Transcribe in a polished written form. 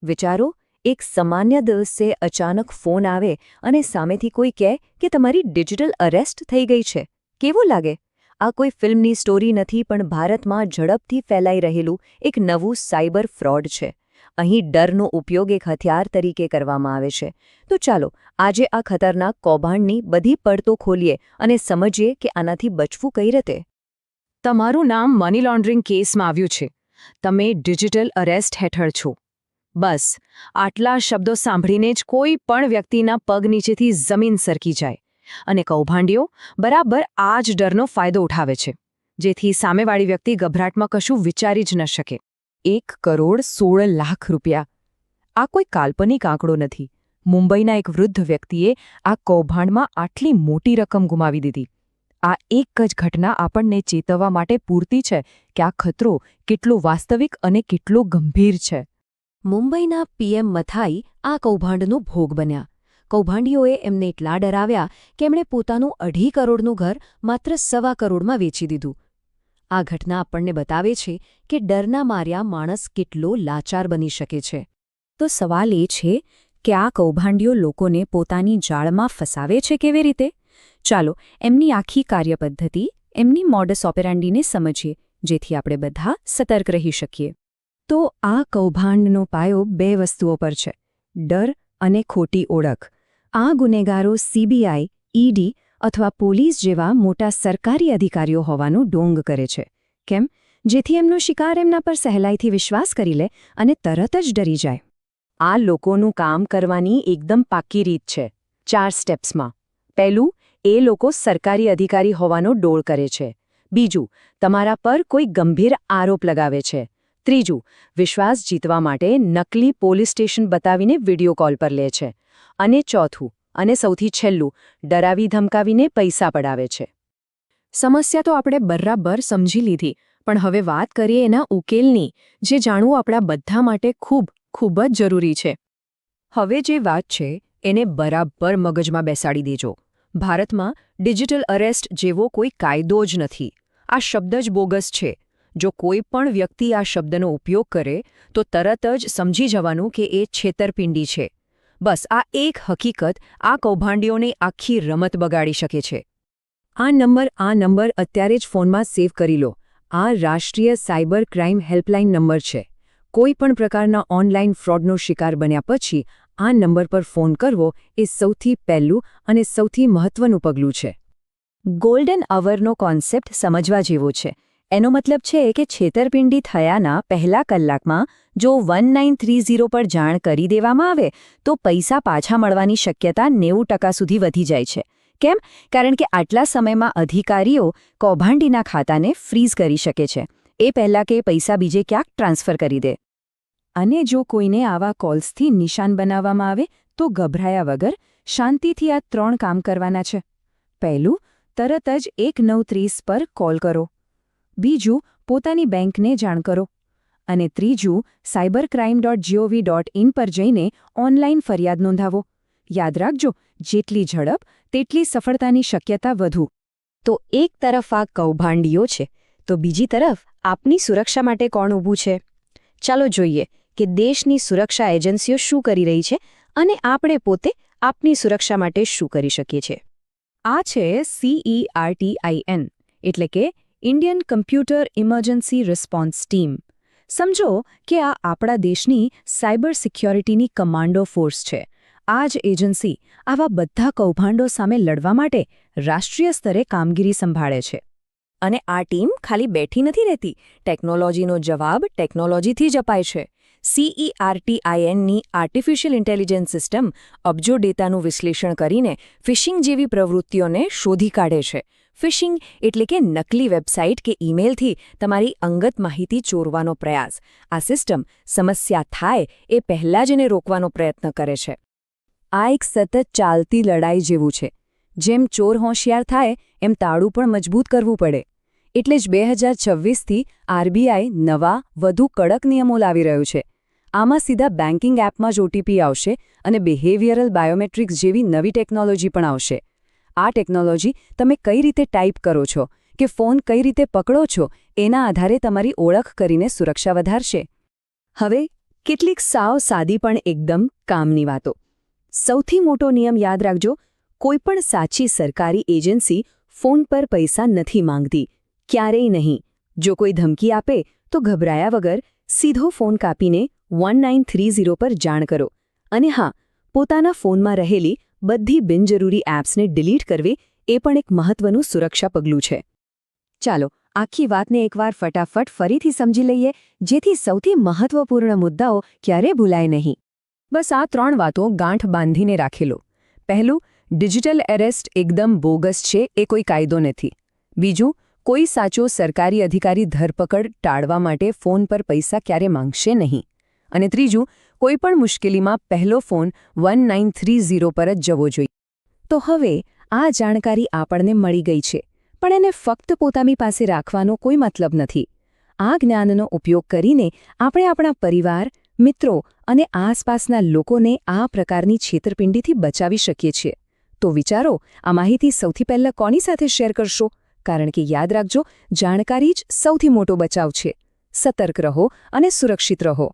વિચારો, એક સામાન્ય દિવસે અચાનક ફોન આવે અને સામેથી કોઈ કહે કે તમારી ડિજિટલ અરેસ્ટ થઈ ગઈ છે. કેવું લાગે? આ કોઈ ફિલ્મની સ્ટોરી નથી, પણ ભારતમાં ઝડપથી ફેલાઈ રહેલું એક નવું સાયબર ફ્રોડ છે. અહીં ડરનો ઉપયોગ એક હથિયાર તરીકે કરવામાં આવે છે. તો ચાલો આજે આ ખતરનાક કૌભાંડની બધી પડતો ખોલીએ અને સમજીએ કે આનાથી બચવું કઈ રીતે. તમારું નામ મની લોન્ડરિંગ કેસમાં આવ્યું છે. તમે ડિજિટલ અરેસ્ટ હેઠળ છો. બસ આટલા શબ્દો સાંભળીને જ કોઈ પણ વ્યક્તિના પગ નીચેથી જમીન સરકી જાય. અને કૌભાંડીઓ બરાબર આ જ ડરનો ફાયદો ઉઠાવે છે, જેથી સામેવાળી વ્યક્તિ ગભરાટમાં કશું વિચારી જ ન શકે. 1,16,00,000 રૂપિયા. આ કોઈ કાલ્પનિક આંકડો નથી. મુંબઈના એક વૃદ્ધ વ્યક્તિએ આ કૌભાંડમાં આટલી મોટી રકમ ગુમાવી દીધી. આ એક જ ઘટના આપણને ચેતવવા માટે પૂરતી છે કે આ ખતરો કેટલો વાસ્તવિક અને કેટલો ગંભીર છે. મુંબઈના પીએમ મથાઈ આ કૌભાંડનો ભોગ બન્યા. કૌભાંડીઓએ એમને એટલા ડરાવ્યા કે એમણે પોતાનું 2.5 કરોડનું ઘર માત્ર 1.25 કરોડમાં વેચી દીધું. આ ઘટના આપણને બતાવે છે કે ડરના માર્યા માણસ કેટલો લાચાર બની શકે છે. તો સવાલ એ છે કે આ કૌભાંડીઓ લોકોને પોતાની જાળમાં ફસાવે છે કેવી રીતે? ચાલો એમની આખી કાર્યપદ્ધતિ, એમની મોડસ ઓપેરાન્ડીને સમજીએ, જેથી આપણે બધા સતર્ક રહી શકીએ. તો આ કૌભાંડનો પાયો 2 વસ્તુઓ પર છે: ડર અને ખોટી ઓળખ. આ ગુનેગારો સીબીઆઈ, ઈડી અથવા પોલીસ જેવા મોટા સરકારી અધિકારીઓ હોવાનું ઢોંગ કરે છે. કેમ? જેથી એમનો શિકાર એમના પર સહેલાઈથી વિશ્વાસ કરી લે અને તરત જ ડરી જાય. આ લોકોનું કામ કરવાની એકદમ પાક્કી રીત છે, 4 સ્ટેપ્સમાં. પહેલું, એ લોકો સરકારી અધિકારી હોવાનો ડોળ કરે છે. બીજું, તમારા પર કોઈ ગંભીર આરોપ લગાવે છે. ત્રીજું, વિશ્વાસ જીતવા માટે નકલી પોલીસ સ્ટેશન બતાવીને વિડિયો કોલ પર લે છે. અને ચોથું, અને સૌથી છેલ્લું, ડરાવી ધમકાવીને પૈસા પડાવે છે. સમસ્યા તો આપણે બરાબર સમજી લીધી, પણ હવે વાત કરીએ એના ઉકેલની, જે જાણવું આપણા બધા માટે ખૂબ જ જરૂરી છે. હવે જે વાત છે એને બરાબર મગજમાં બેસાડી દેજો. ભારતમાં ડિજિટલ અરેસ્ટ જેવો કોઈ કાયદો જ નથી. આ શબ્દ જ બોગસ છે. જો કોઈ પણ વ્યક્તિ આ શબ્દનો ઉપયોગ કરે તો તરત જ સમજી જવાનું કે એ છેતરપિંડી છે. બસ આ એક હકીકત આ કૌભાંડીઓને આખી રમત બગાડી શકે છે. આ નંબર અત્યારે જ ફોનમાં સેવ કરી લો. આ રાષ્ટ્રીય સાયબર ક્રાઇમ હેલ્પલાઇન નંબર છે. કોઈ પણ પ્રકારના ઓનલાઇન ફ્રોડનો શિકાર બન્યા પછી આ નંબર પર ફોન કરવો એ સૌથી પહેલું અને સૌથી મહત્વનું પગલું છે. ગોલ્ડન અવરનો કોન્સેપ્ટ સમજવા જેવો છે. એનો મતલબ છે કે છેતરપિંડી થયાના પહેલા કલાકમાં જો 1930 પર જાણ કરી દેવામાં આવે તો પૈસા પાછા મળવાની શક્યતા 90% સુધી વધી જાય છે. કેમ? કારણ કે આટલા સમયમાં અધિકારીઓ કૌભાંડીના ખાતાને ફ્રીઝ કરી શકે છે, એ પહેલાં કે પૈસા બીજે ક્યાંક ટ્રાન્સફર કરી દે. અને જો કોઈને આવા કોલ્સથી નિશાન બનાવવામાં આવે તો ગભરાયા વગર શાંતિથી આ 3 કામ કરવાના છે. પહેલું, તરત જ 1930 પર કોલ કરો. બીજું, પોતાની બેંકને જાણ કરો. અને ત્રીજું, cybercrime.gov.in પર જઈને ઓનલાઈન ફરિયાદ નોંધાવો. યાદ રાખજો, જેટલી ઝડપ તેટલી સફળતાની શક્યતા વધુ. તો એક તરફ આ કૌભાંડીઓ છે, તો બીજી તરફ આપની સુરક્ષા માટે કોણ ઊભું છે? ચાલો જોઈએ કે દેશની સુરક્ષા એજન્સીઓ શું કરી રહી છે અને આપણે પોતે આપની સુરક્ષા માટે શું કરી શકીએ છીએ. આ છે CERTIN, એટલે કે Indian computer emergency response team. સમજો કે આ આપણા દેશની સાયબર સિક્યોરિટીની કમાન્ડો ફોર્સ છે. આ જ એજન્સી આવા બધા કૌભાંડો સામે લડવા માટે રાષ્ટ્રીય સ્તરે કામગીરી સંભાળે છે. અને આ ટીમ ખાલી બેઠી નથી રહેતી. ટેકનોલોજીનો જવાબ ટેકનોલોજીથી જ અપાય છે. CERTINની આર્ટિફિશિયલ ઇન્ટેલિજન્સ સિસ્ટમ અબજો ડેટાનું વિશ્લેષણ કરીને ફિશિંગ જેવી પ્રવૃત્તિઓને શોધી કાઢે છે. ફિશિંગ એટલે કે નકલી વેબસાઇટ કે ઈમેલથી તમારી અંગત માહિતી ચોરવાનો પ્રયાસ. આ સિસ્ટમ સમસ્યા થાય એ પહેલાં જ એને રોકવાનો પ્રયત્ન કરે છે. આ એક સતત ચાલતી લડાઈ જેવું છે. જેમ ચોર હોશિયાર થાય એમ તાળું પણ મજબૂત કરવું પડે. એટલે જ 2026થી RBI નવા, વધુ કડક નિયમો લાવી રહ્યું છે. આમાં સીધા બેન્કિંગ એપમાં જ OTP આવશે અને બિહેવિયરલ બાયોમેટ્રિક્સ જેવી નવી ટેકનોલોજી પણ આવશે. આ ટેકનોલોજી તમે કઈ રીતે ટાઈપ કરો છો કે ફોન કઈ રીતે પકડો છો એના આધારે તમારી ઓળખ કરીને સુરક્ષા વધારશે. હવે કેટલીક સાવ સાદી પણ એકદમ કામની વાતો. સૌથી મોટો નિયમ યાદ રાખજો, કોઈપણ સાચી સરકારી એજન્સી ફોન પર પૈસા નથી માંગતી, ક્યારેય નહીં. જો કોઈ ધમકી આપે તો ગભરાયા વગર સીધો ફોન કાપીને 1930 પર જાણ કરો. અને હા, પોતાના ફોનમાં રહેલી બધી બિનજરૂરી એપ્સને ડિલીટ કરવી એ પણ એક મહત્વનું સુરક્ષા પગલું છે. ચાલો આખી વાતને એકવાર ફટાફટ ફરીથી સમજી લઈએ, જેથી સૌથી મહત્વપૂર્ણ મુદ્દાઓ ક્યારે ભૂલાય નહીં. બસ આ 3 વાતો ગાંઠ બાંધીને રાખેલો. પહેલું, ડિજિટલ એરેસ્ટ એકદમ બોગસ છે, એ કોઈ કાયદો નથી. બીજું, કોઈ સાચો સરકારી અધિકારી ધરપકડ ટાળવા માટે ફોન પર પૈસા ક્યારે માંગશે નહીં. અને ત્રીજું, કોઈપણ મુશ્કેલીમાં પહેલો ફોન 1930 પર જ જવો જોઈએ. તો હવે આ જાણકારી આપણને મળી ગઈ છે, પણ એને ફક્ત પોતાની પાસે રાખવાનો કોઈ મતલબ નથી. આ જ્ઞાનનો ઉપયોગ કરીને આપણે આપણા પરિવાર, મિત્રો અને આસપાસના લોકોને આ પ્રકારની છેતરપિંડીથી બચાવી શકીએ છીએ. તો વિચારો, આ માહિતી સૌથી પહેલાં કોની સાથે શેર કરશો? કારણ કે યાદ રાખજો, જાણકારી જ સૌથી મોટો બચાવ છે. સતર્ક રહો અને સુરક્ષિત રહો.